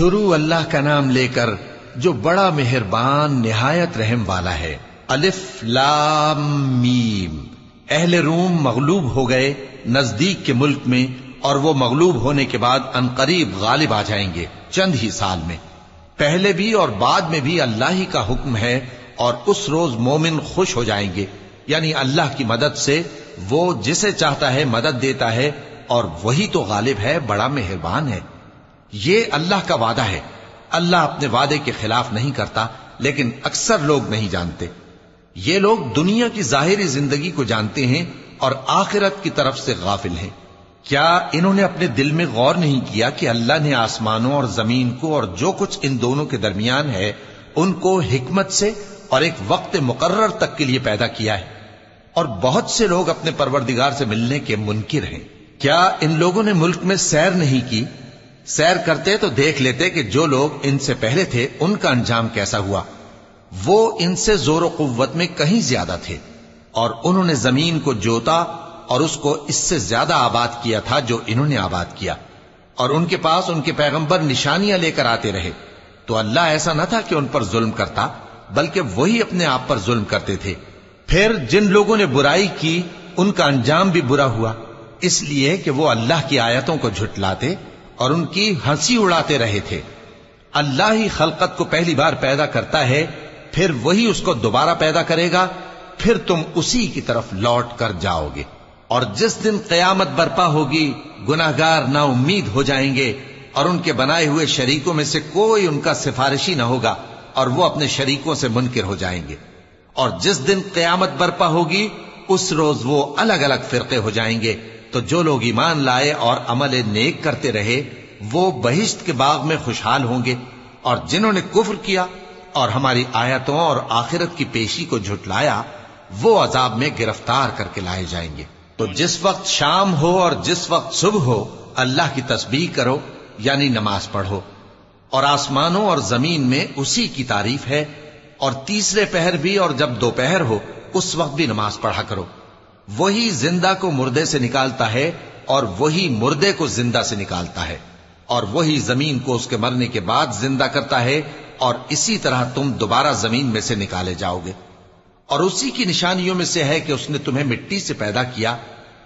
شروع اللہ کا نام لے کر جو بڑا مہربان نہایت رحم والا ہے۔ الف لام میم۔ اہل روم مغلوب ہو گئے نزدیک کے ملک میں، اور وہ مغلوب ہونے کے بعد عنقریب غالب آ جائیں گے چند ہی سال میں۔ پہلے بھی اور بعد میں بھی اللہ ہی کا حکم ہے، اور اس روز مومن خوش ہو جائیں گے، یعنی اللہ کی مدد سے وہ جسے چاہتا ہے مدد دیتا ہے، اور وہی تو غالب ہے، بڑا مہربان ہے۔ یہ اللہ کا وعدہ ہے، اللہ اپنے وعدے کے خلاف نہیں کرتا، لیکن اکثر لوگ نہیں جانتے۔ یہ لوگ دنیا کی ظاہری زندگی کو جانتے ہیں اور آخرت کی طرف سے غافل ہیں۔ کیا انہوں نے اپنے دل میں غور نہیں کیا کہ اللہ نے آسمانوں اور زمین کو اور جو کچھ ان دونوں کے درمیان ہے ان کو حکمت سے اور ایک وقت مقرر تک کے لیے پیدا کیا ہے؟ اور بہت سے لوگ اپنے پروردگار سے ملنے کے منکر ہیں۔ کیا ان لوگوں نے ملک میں سیر نہیں کی؟ سیر کرتے تو دیکھ لیتے کہ جو لوگ ان سے پہلے تھے ان کا انجام کیسا ہوا۔ وہ ان سے زور و قوت میں کہیں زیادہ تھے، اور انہوں نے زمین کو جوتا اور اس کو اس سے زیادہ آباد کیا تھا جو انہوں نے آباد کیا، اور ان کے پاس ان کے پیغمبر نشانیاں لے کر آتے رہے۔ تو اللہ ایسا نہ تھا کہ ان پر ظلم کرتا، بلکہ وہی اپنے آپ پر ظلم کرتے تھے۔ پھر جن لوگوں نے برائی کی ان کا انجام بھی برا ہوا، اس لیے کہ وہ اللہ کی آیتوں کو جھٹلاتے اور ان کی ہنسی اڑاتے رہے تھے۔ اللہ ہی خلقت کو پہلی بار پیدا کرتا ہے، پھر وہی اس کو دوبارہ پیدا کرے گا، پھر تم اسی کی طرف لوٹ کر جاؤ گے۔ اور جس دن قیامت برپا ہوگی گناہگار نا امید ہو جائیں گے، اور ان کے بنائے ہوئے شریکوں میں سے کوئی ان کا سفارشی نہ ہوگا، اور وہ اپنے شریکوں سے منکر ہو جائیں گے۔ اور جس دن قیامت برپا ہوگی اس روز وہ الگ الگ فرقے ہو جائیں گے، تو جو لوگ ایمان لائے اور عمل نیک کرتے رہے وہ بہشت کے باغ میں خوشحال ہوں گے، اور جنہوں نے کفر کیا اور ہماری آیتوں اور آخرت کی پیشی کو جھٹلایا وہ عذاب میں گرفتار کر کے لائے جائیں گے۔ تو جس وقت شام ہو اور جس وقت صبح ہو اللہ کی تسبیح کرو، یعنی نماز پڑھو، اور آسمانوں اور زمین میں اسی کی تعریف ہے، اور تیسرے پہر بھی اور جب دوپہر ہو اس وقت بھی نماز پڑھا کرو۔ وہی زندہ کو مردے سے نکالتا ہے اور وہی مردے کو زندہ سے نکالتا ہے، اور وہی زمین کو اس کے مرنے کے بعد زندہ کرتا ہے، اور اسی طرح تم دوبارہ زمین میں سے نکالے جاؤ گے۔ اور اسی کی نشانیوں میں سے ہے کہ اس نے تمہیں مٹی سے پیدا کیا،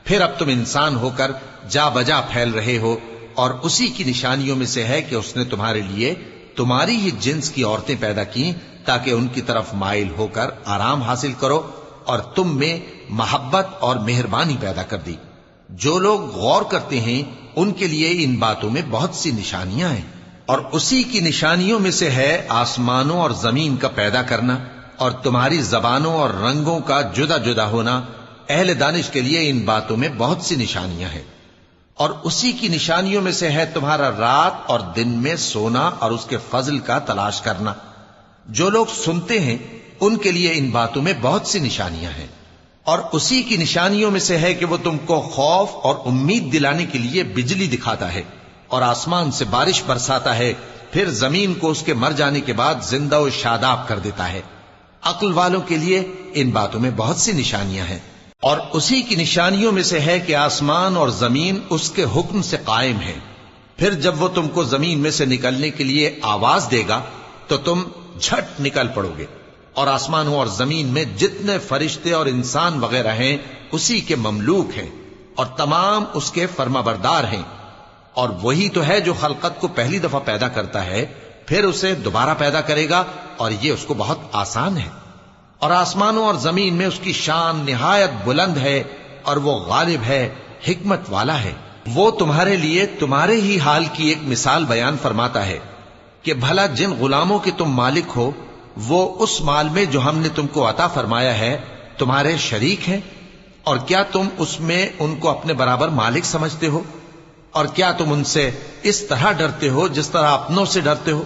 پھر اب تم انسان ہو کر جا بجا پھیل رہے ہو، اور اسی کی نشانیوں میں سے ہے کہ اس نے تمہارے لیے تمہاری ہی جنس کی عورتیں پیدا کی تاکہ ان کی طرف مائل ہو کر آرام حاصل کرو، اور تم میں محبت اور مہربانی پیدا کر دی۔ جو لوگ غور کرتے ہیں ان کے لیے ان باتوں میں بہت سی نشانیاں ہیں۔ اور اسی کی نشانیوں میں سے ہے آسمانوں اور زمین کا پیدا کرنا، اور تمہاری زبانوں اور رنگوں کا جدا جدا ہونا۔ اہل دانش کے لیے ان باتوں میں بہت سی نشانیاں ہیں۔ اور اسی کی نشانیوں میں سے ہے تمہارا رات اور دن میں سونا اور اس کے فضل کا تلاش کرنا۔ جو لوگ سنتے ہیں ان کے لیے ان باتوں میں بہت سی نشانیاں ہیں۔ اور اسی کی نشانیوں میں سے ہے کہ وہ تم کو خوف اور امید دلانے کے لیے بجلی دکھاتا ہے، اور آسمان سے بارش برساتا ہے، پھر زمین کو اس کے مر جانے کے بعد زندہ و شاداب کر دیتا ہے۔ عقل والوں کے لیے ان باتوں میں بہت سی نشانیاں ہیں۔ اور اسی کی نشانیوں میں سے ہے کہ آسمان اور زمین اس کے حکم سے قائم ہیں، پھر جب وہ تم کو زمین میں سے نکلنے کے لیے آواز دے گا تو تم جھٹ نکل پڑو گے۔ اور آسمانوں اور زمین میں جتنے فرشتے اور انسان وغیرہ ہیں اسی کے مملوک ہیں، اور تمام اس کے فرما بردار ہیں۔ اور وہی تو ہے جو خلقت کو پہلی دفعہ پیدا کرتا ہے، پھر اسے دوبارہ پیدا کرے گا، اور یہ اس کو بہت آسان ہے۔ اور آسمانوں اور زمین میں اس کی شان نہایت بلند ہے، اور وہ غالب ہے، حکمت والا ہے۔ وہ تمہارے لیے تمہارے ہی حال کی ایک مثال بیان فرماتا ہے کہ بھلا جن غلاموں کے تم مالک ہو وہ اس مال میں جو ہم نے تم کو عطا فرمایا ہے تمہارے شریک ہیں، اور کیا تم اس میں ان کو اپنے برابر مالک سمجھتے ہو؟ اور کیا تم ان سے اس طرح ڈرتے ہو جس طرح اپنوں سے ڈرتے ہو؟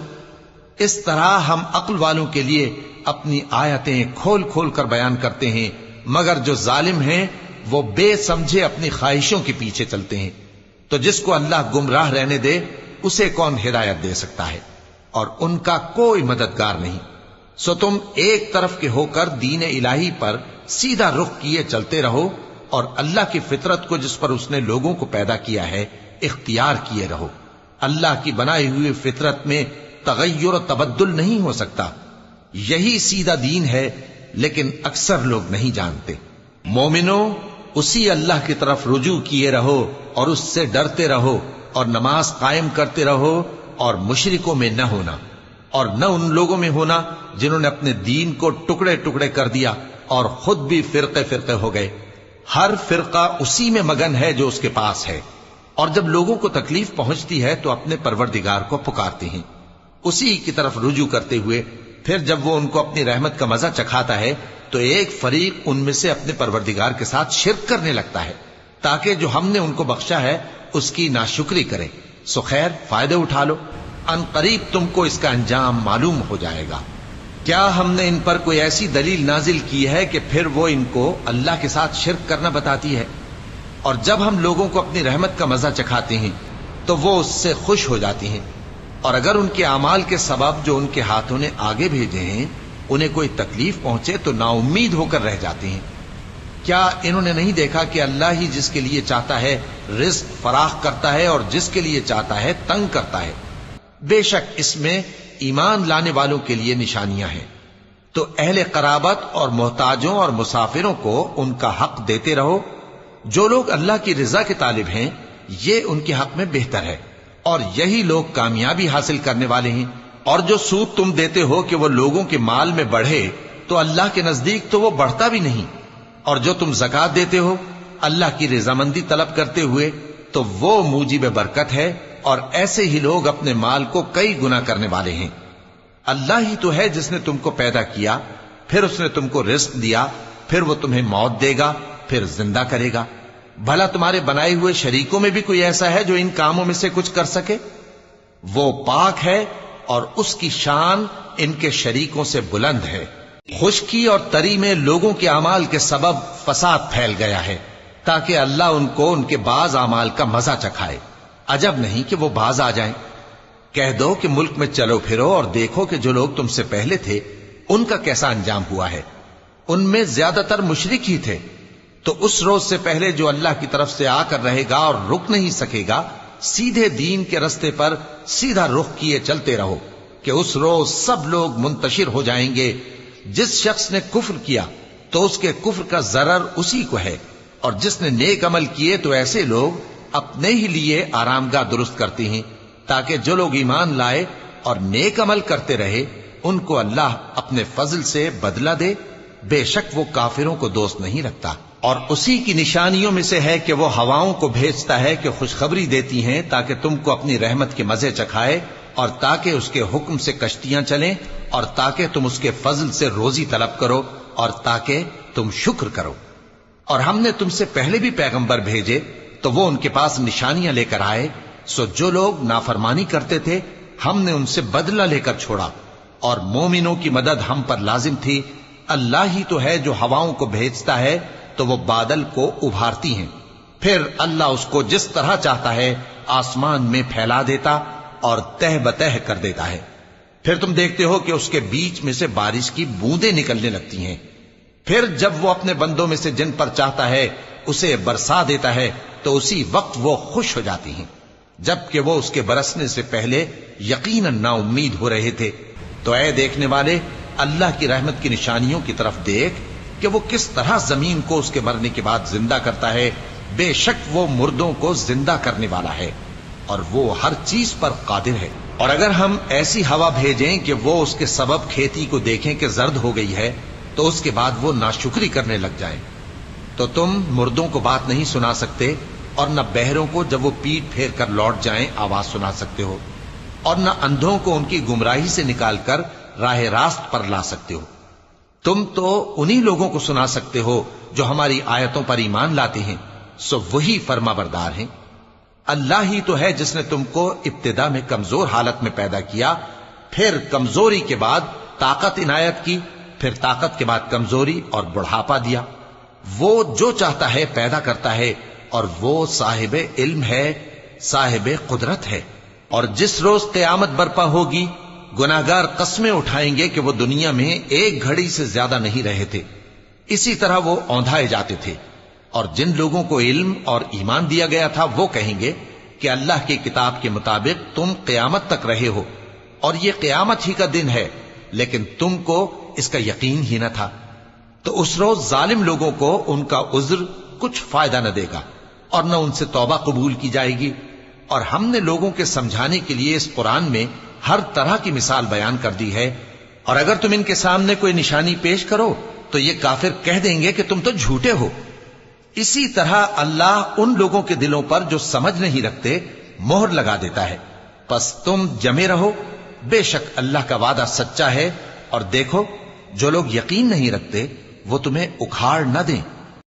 اس طرح ہم عقل والوں کے لیے اپنی آیتیں کھول کھول کر بیان کرتے ہیں، مگر جو ظالم ہیں وہ بے سمجھے اپنی خواہشوں کے پیچھے چلتے ہیں۔ تو جس کو اللہ گمراہ رہنے دے اسے کون ہدایت دے سکتا ہے؟ اور ان کا کوئی مددگار نہیں۔ سو تم ایک طرف کے ہو کر دین الہی پر سیدھا رخ کیے چلتے رہو، اور اللہ کی فطرت کو جس پر اس نے لوگوں کو پیدا کیا ہے اختیار کیے رہو۔ اللہ کی بنائی ہوئی فطرت میں تغیر و تبدل نہیں ہو سکتا. یہی سیدھا دین ہے، لیکن اکثر لوگ نہیں جانتے. مومنو، اسی اللہ کی طرف رجوع کیے رہو اور اس سے ڈرتے رہو اور نماز قائم کرتے رہو اور مشرکوں میں نہ ہونا، اور نہ ان لوگوں میں ہونا جنہوں نے اپنے دین کو ٹکڑے ٹکڑے کر دیا اور خود بھی فرقے فرقے ہو گئے. ہر فرقہ اسی میں مگن ہے جو اس کے پاس ہے، اور جب لوگوں کو تکلیف پہنچتی ہے تو اپنے پروردگار کو پکارتے ہیں اسی کی طرف رجوع کرتے ہوئے. پھر جب وہ ان کو اپنی رحمت کا مزہ چکھاتا ہے تو ایک فریق ان میں سے اپنے پروردگار کے ساتھ شرک کرنے لگتا ہے تاکہ جو ہم نے ان کو بخشا ہے اس کی ناشکری کریں. سو خیر، فائدے اٹھا لو، ان قریب تم کو اس کا انجام معلوم ہو جائے گا. کیا ہم نے ان پر کوئی ایسی دلیل نازل کی ہے کہ پھر وہ ان کو اللہ کے ساتھ شرک کرنا بتاتی ہے؟ اور جب ہم لوگوں کو اپنی رحمت کا مزہ چکھاتے ہیں تو وہ اس سے خوش ہو جاتی ہیں، اور اگر ان کے اعمال کے سبب جو ان کے ہاتھوں نے آگے بھیجے ہیں انہیں کوئی تکلیف پہنچے تو نا امید ہو کر رہ جاتے ہیں. کیا انہوں نے نہیں دیکھا کہ اللہ ہی جس کے لیے چاہتا ہے رزق فراخ کرتا ہے اور جس کے لیے چاہتا ہے تنگ کرتا ہے؟ بے شک اس میں ایمان لانے والوں کے لیے نشانیاں ہیں. تو اہل قرابت اور محتاجوں اور مسافروں کو ان کا حق دیتے رہو. جو لوگ اللہ کی رضا کے طالب ہیں یہ ان کے حق میں بہتر ہے، اور یہی لوگ کامیابی حاصل کرنے والے ہیں. اور جو سود تم دیتے ہو کہ وہ لوگوں کے مال میں بڑھے تو اللہ کے نزدیک تو وہ بڑھتا بھی نہیں. اور جو تم زکوٰۃ دیتے ہو اللہ کی رضامندی طلب کرتے ہوئے تو وہ موجب برکت ہے، اور ایسے ہی لوگ اپنے مال کو کئی گنا کرنے والے ہیں. اللہ ہی تو ہے جس نے تم کو پیدا کیا، پھر اس نے تم کو رزق دیا، پھر وہ تمہیں موت دے گا، پھر زندہ کرے گا. بھلا تمہارے بنائے ہوئے شریکوں میں بھی کوئی ایسا ہے جو ان کاموں میں سے کچھ کر سکے؟ وہ پاک ہے اور اس کی شان ان کے شریکوں سے بلند ہے. خشکی اور تری میں لوگوں کے اعمال کے سبب فساد پھیل گیا ہے تاکہ اللہ ان کو ان کے بعض اعمال کا مزہ چکھائے. عجب نہیں کہ وہ باز آ جائیں. کہہ دو کہ ملک میں چلو پھرو اور دیکھو کہ جو لوگ تم سے پہلے تھے ان کا کیسا انجام ہوا ہے. ان میں زیادہ تر مشرک ہی تھے. تو اس روز سے پہلے جو اللہ کی طرف سے آ کر رہے گا اور رک نہیں سکے گا، سیدھے دین کے رستے پر سیدھا رخ کیے چلتے رہو کہ اس روز سب لوگ منتشر ہو جائیں گے. جس شخص نے کفر کیا تو اس کے کفر کا ضرر اسی کو ہے، اور جس نے نیک عمل کیے تو ایسے لوگ اپنے ہی لیے آرامگاہ درست کرتے ہیں تاکہ جو لوگ ایمان لائے اور نیک عمل کرتے رہے ان کو اللہ اپنے فضل سے بدلہ دے. بے شک وہ کافروں کو دوست نہیں رکھتا. اور اسی کی نشانیوں میں سے ہے کہ وہ ہواؤں کو بھیجتا ہے کہ خوشخبری دیتی ہیں تاکہ تم کو اپنی رحمت کے مزے چکھائے، اور تاکہ اس کے حکم سے کشتیاں چلیں، اور تاکہ تم اس کے فضل سے روزی طلب کرو، اور تاکہ تم شکر کرو. اور ہم نے تم سے پہلے بھی پیغمبر بھیجے تو وہ ان کے پاس نشانیاں لے کر آئے. سو جو لوگ نافرمانی کرتے تھے ہم نے ان سے بدلہ لے کر چھوڑا، اور مومنوں کی مدد ہم پر لازم تھی. اللہ ہی تو ہے جو ہواؤں کو بھیجتا ہے تو وہ بادل کو ابھارتی ہیں، پھر اللہ اس کو جس طرح چاہتا ہے آسمان میں پھیلا دیتا اور تہ بتہ کر دیتا ہے. پھر تم دیکھتے ہو کہ اس کے بیچ میں سے بارش کی بوندیں نکلنے لگتی ہیں. پھر جب وہ اپنے بندوں میں سے جن پر چاہتا ہے اسے برسا دیتا ہے تو اسی وقت وہ خوش ہو جاتی ہیں، جبکہ وہ اس کے برسنے سے پہلے یقیناً نا امید ہو رہے تھے. تو اے دیکھنے والے، اللہ کی رحمت کی نشانیوں کی طرف دیکھ کہ وہ کس طرح زمین کو اس کے مرنے کے بعد زندہ کرتا ہے. بے شک وہ مردوں کو زندہ کرنے والا ہے اور وہ ہر چیز پر قادر ہے. اور اگر ہم ایسی ہوا بھیجیں کہ وہ اس کے سبب کھیتی کو دیکھیں کہ زرد ہو گئی ہے تو اس کے بعد وہ ناشکری کرنے لگ جائیں، تو تم مردوں کو بات نہیں سنا سکتے، اور نہ بہروں کو جب وہ پیٹ پھیر کر لوٹ جائیں آواز سنا سکتے ہو، اور نہ اندھوں کو ان کی گمراہی سے نکال کر راہ راست پر لا سکتے ہو. تم تو انہی لوگوں کو سنا سکتے ہو جو ہماری آیتوں پر ایمان لاتے ہیں، سو وہی فرما بردار ہیں. اللہ ہی تو ہے جس نے تم کو ابتدا میں کمزور حالت میں پیدا کیا، پھر کمزوری کے بعد طاقت عنایت کی، پھر طاقت کے بعد کمزوری اور بڑھاپا دیا. وہ جو چاہتا ہے پیدا کرتا ہے، اور وہ صاحب علم ہے، صاحب قدرت ہے. اور جس روز قیامت برپا ہوگی گناہگار قسمیں اٹھائیں گے کہ وہ دنیا میں ایک گھڑی سے زیادہ نہیں رہے تھے. اسی طرح وہ اوندھائے جاتے تھے. اور جن لوگوں کو علم اور ایمان دیا گیا تھا وہ کہیں گے کہ اللہ کی کتاب کے مطابق تم قیامت تک رہے ہو اور یہ قیامت ہی کا دن ہے، لیکن تم کو اس کا یقین ہی نہ تھا، تو اس روز ظالم لوگوں کو ان کا عذر کچھ فائدہ نہ دے گا اور نہ ان سے توبہ قبول کی جائے گی۔ اور ہم نے لوگوں کے سمجھانے کے لیے اس قرآن میں ہر طرح کی مثال بیان کر دی ہے، اور اگر تم ان کے سامنے کوئی نشانی پیش کرو تو یہ کافر کہہ دیں گے کہ تم تو جھوٹے ہو۔ اسی طرح اللہ ان لوگوں کے دلوں پر جو سمجھ نہیں رکھتے مہر لگا دیتا ہے۔ پس تم جمے رہو، بے شک اللہ کا وعدہ سچا ہے، اور دیکھو جو لوگ یقین نہیں رکھتے وہ تمہیں اکھاڑ نہ دیں۔